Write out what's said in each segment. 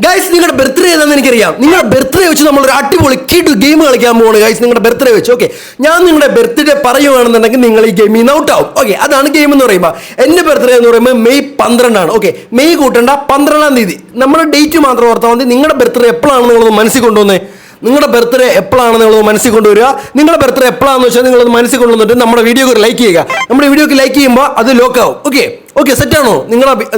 Guys നിങ്ങളുടെ birthday ഏതാണെന്ന് എനിക്കറിയാം. നിങ്ങളുടെ ബർത്ത്ഡേ വെച്ച് നമ്മളൊരു അടിപൊളി കിഡ് ഗെയിം കളിക്കാൻ പോവാണ് ഗൈസ്. നിങ്ങളുടെ ബർത്ത്ഡേ വെച്ച് ഓക്കെ, ഞാൻ നിങ്ങളുടെ ബർത്ത്ഡേ പറയുകയാണെന്നുണ്ടെങ്കിൽ നിങ്ങൾ ഈ ഗെയിമിൽ നിന്ന് ഔട്ട് ആവും. ഓക്കെ, അതാണ് ഗെയിം എന്ന് പറയുമ്പോൾ. എൻ്റെ ബർത്ത്ഡേ എന്ന് പറയുമ്പോൾ മെയ് 12 ഓക്കെ, മെയ് കൂട്ടണ്ട 12-ാം തീയതി. നമ്മുടെ ഡേറ്റ് മാത്രം ഓർത്താൽ മതി. നിങ്ങളുടെ ബർത്ത്ഡേ എപ്പോഴാണ് നിങ്ങളൊന്ന് മനസ്സിൽ കൊണ്ടുവന്നേ? നിങ്ങളുടെ ബർത്ത്ഡേ എപ്പോഴാണ് നിങ്ങളത് മനസ്സിൽ കൊണ്ടുവരിക? നിങ്ങളുടെ ബർത്ത്ഡേ എപ്പോഴാണെന്ന് വെച്ചാൽ നിങ്ങളത് മനസ്സിൽ കൊണ്ടുവന്നിട്ട് നമ്മുടെ വീഡിയോക്ക് ഒരു ലൈക്ക് ചെയ്യുക. നമ്മുടെ വീഡിയോക്ക് ലൈക്ക് ചെയ്യുമ്പോൾ അത് ലോക്കാവും. Okay okay, സെറ്റാണോ?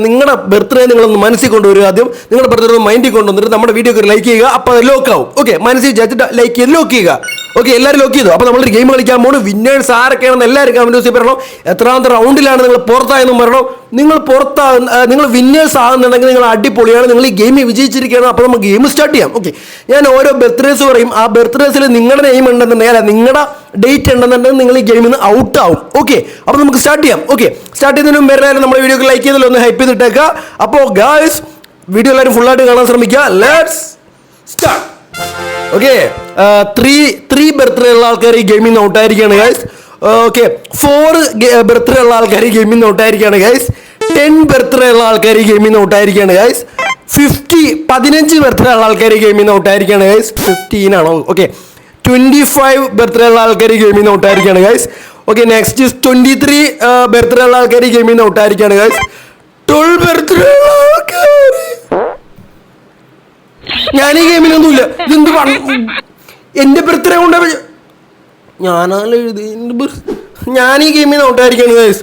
നിങ്ങളുടെ ബർത്ത്ഡേ നിങ്ങളൊന്ന് മനസ്സിൽ കൊണ്ടുവരിക. ആദ്യം നിങ്ങളുടെ ബർത്ത്ഡേ ഒന്ന് മൈൻഡിൽ കൊണ്ടുവന്നിട്ട് നമ്മുടെ വീഡിയോക്ക് ഒരു ലൈക്ക് ചെയ്യുക. അപ്പോൾ അത് ലോക്കാവും. ഓക്കെ, മനസ്സിൽ വിചാരിച്ചിട്ട് ലൈക്ക് ചെയ്ത് ലോക്ക് ചെയ്യുക. ഓക്കെ, എല്ലാവരും ലോക്ക് ചെയ്തു. അപ്പോൾ നമ്മളൊരു ഗെയിം കളിക്കാൻ പോകുന്നു. വിന്നേഴ്സ് ആരൊക്കെയാണെന്ന് എല്ലാവരും കമൻറ്റ് പറയണം. എത്രാമത്തെ റൗണ്ടിലാണ് നിങ്ങൾ പുറത്തായെന്നും പറയണം. നിങ്ങൾ വിന്നേഴ്സ് ആകുന്നുണ്ടെങ്കിൽ നിങ്ങൾ അടിപൊളിയാണ്, നിങ്ങൾ ഈ ഗെയിമിൽ വിജയിച്ചിരിക്കുകയാണ്. അപ്പോൾ നമുക്ക് ഗെയിം സ്റ്റാർട്ട് ചെയ്യാം. ഓക്കെ, ഞാൻ ഓരോ ബർത്ത്ഡേസ് പറയും. ആ ബർത്ത്ഡേസിൽ നിങ്ങളുടെ നെയിം ഉണ്ടെന്നുണ്ടെങ്കിൽ അല്ല നിങ്ങളുടെ ഡേറ്റ് ഉണ്ടെന്നുണ്ടെങ്കിൽ നിങ്ങൾ ഈ ഗെയിമിൽ നിന്ന് ഔട്ട് ആവും. ഓക്കെ, അപ്പോൾ നമുക്ക് സ്റ്റാർട്ട് ചെയ്യാം. ഓക്കെ, സ്റ്റാർട്ട് ചെയ്യുന്നതിന് മുമ്പ് എല്ലാവരും നമ്മുടെ വീഡിയോക്ക് ലൈക്ക് ചെയ്തല്ലോ, ഒന്ന് ഹൈപ്പ് ചെയ്തിട്ടേക്കുക. അപ്പോൾ ഗായ്സ് വീഡിയോ എല്ലാവരും ഫുള്ളായിട്ട് കാണാൻ ശ്രമിക്കുക. Let's start. Okay, three birthday ഉള്ള ആൾക്കാർ ഈ ഗെയിമിൽ നിന്ന് ഔട്ടായിരിക്കുകയാണ് ഗൈസ്. ഓക്കെ, 4 ബർത്ത്ഡേ ഉള്ള ആൾക്കാർ ഈ ഗെയിമിൽ നിന്ന് ഔട്ടായിരിക്കുകയാണ് ഗൈസ്. 10 ബർത്ത്ഡേ ഉള്ള ആൾക്കാർ ഈ ഗെയിമിൽ നിന്ന് ഔട്ടായിരിക്കുകയാണ് ഗൈസ്. 15 ബർത്ത്ഡേ ഉള്ള ആൾക്കാർ ഈ ഗെയിമിൽ നിന്ന് ഔട്ടായിരിക്കുകയാണ് ഗൈസ്. 15 ആണോ? ഓക്കെ, 25 ബർത്ത്ഡേ ഉള്ള ആൾക്കാർ ഈ ഗെയിമിൽ നിന്ന് ഔട്ടായിരിക്കുകയാണ് ഗൈസ്. ഓക്കെ, നെക്സ്റ്റ് 23 ബർത്ത്ഡേ ഉള്ള ആൾക്കാർ ഈ ഗെയിമിൽ നിന്ന് ഔട്ടായിരിക്കുകയാണ് ഗൈസ്. 12 ബർത്ത്ഡേ ഉള്ള ആൾക്കാർ. ഞാൻ ഈ ഗെയിമിലൊന്നുമില്ല. ഇതെന്ത് എൻ്റെ ബർത്ത്ഡേ കൊണ്ട് ഞാനാണ് എഴുതി. ഞാൻ ഈ ഗെയിമിൽ നിന്ന് ഔട്ടായിരിക്കുകയാണ് ഗൈസ്.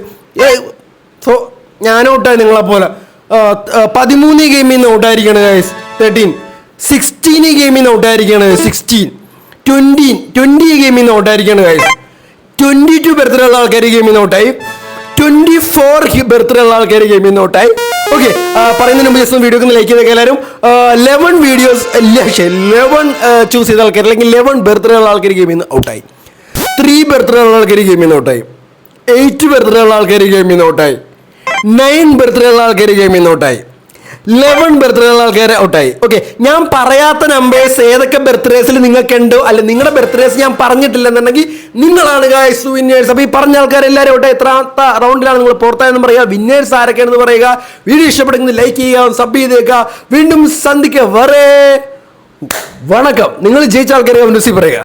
ഞാൻ ഔട്ടായി നിങ്ങളെപ്പോലെ. 13 ഈ ഗെയിമിൽ നിന്ന് ഔട്ടായിരിക്കുകയാണ് ഗൈസ്. 13. 16 ഈ ഗെയിമിൽ നിന്ന് ഔട്ടായിരിക്കുകയാണ്. 16. 20 ഈ ഗെയിമിൽ നിന്ന് ഔട്ടായിരിക്കുകയാണ് ഗൈസ്. 22 ബർത്ത്ഡേ ഉള്ള ആൾക്കാർ ഈ ഗെയിമിൽ നിന്ന് ഔട്ടായി. 24 ബർത്ത്ഡേ ഉള്ള ആൾക്കാർ ഈ ഗെയിമിൽ നിന്ന് ഔട്ടായി. ഓക്കെ, പറയുന്നതിന് മുമ്പ് ജസ്റ്റ് വീഡിയോക്ക് ലൈക്ക് ചെയ്തൊക്കെ എല്ലാവരും 11 ചൂസ് ചെയ്ത ആൾക്കാർ അല്ലെങ്കിൽ 11 ബർത്ത്ഡേ ഉള്ള ആൾക്കാർ ഗെയിമിൽ നിന്ന് ഔട്ടായി. 3 ബർത്ത്ഡേ ഉള്ള ആൾക്കാർ ഗെയിമിൽ നിന്ന് ഔട്ടായി. 8 ബർത്ത്ഡേ ഉള്ള ആൾക്കാർ ഗെയിമിൽ നിന്ന് ഔട്ടായി. 9 ബർത്ത്ഡേ ഉള്ള ആൾക്കാർ ഗെയിമിൽ നിന്ന് ഔട്ടായി. 11 ബർത്ത്ഡേ ഉള്ള ആൾക്കാർ ഔട്ടായി. ഓക്കെ, ഞാൻ പറയാത്ത നമ്പേഴ്സ് ഏതൊക്കെ ബർത്ത്ഡേസിൽ നിങ്ങൾക്കുണ്ടോ അല്ലെ നിങ്ങളുടെ ബർത്ത്ഡേസ് ഞാൻ പറഞ്ഞിട്ടില്ലെന്നുണ്ടെങ്കിൽ നിങ്ങളാണ് ഗൈസ് വിന്നേഴ്സ്. അപ്പോൾ ഈ പറഞ്ഞ ആൾക്കാർ എല്ലാവരും ഔട്ടായി. എത്രാമത്തെ റൗണ്ടിലാണ് നിങ്ങൾ പുറത്തായെന്ന് പറയുക, വിന്നേഴ്സ് ആരൊക്കെയാണെന്ന് പറയുക. വീഡിയോ ഇഷ്ടപ്പെടുന്നത് ലൈക്ക് ചെയ്യുക, സബ് ചെയ്തേക്കുക. വീണ്ടും സന്ധിക്കുക. വണക്കം. നിങ്ങൾ ജയിച്ച ആൾക്കാരെ കമന്റ് പറയുക.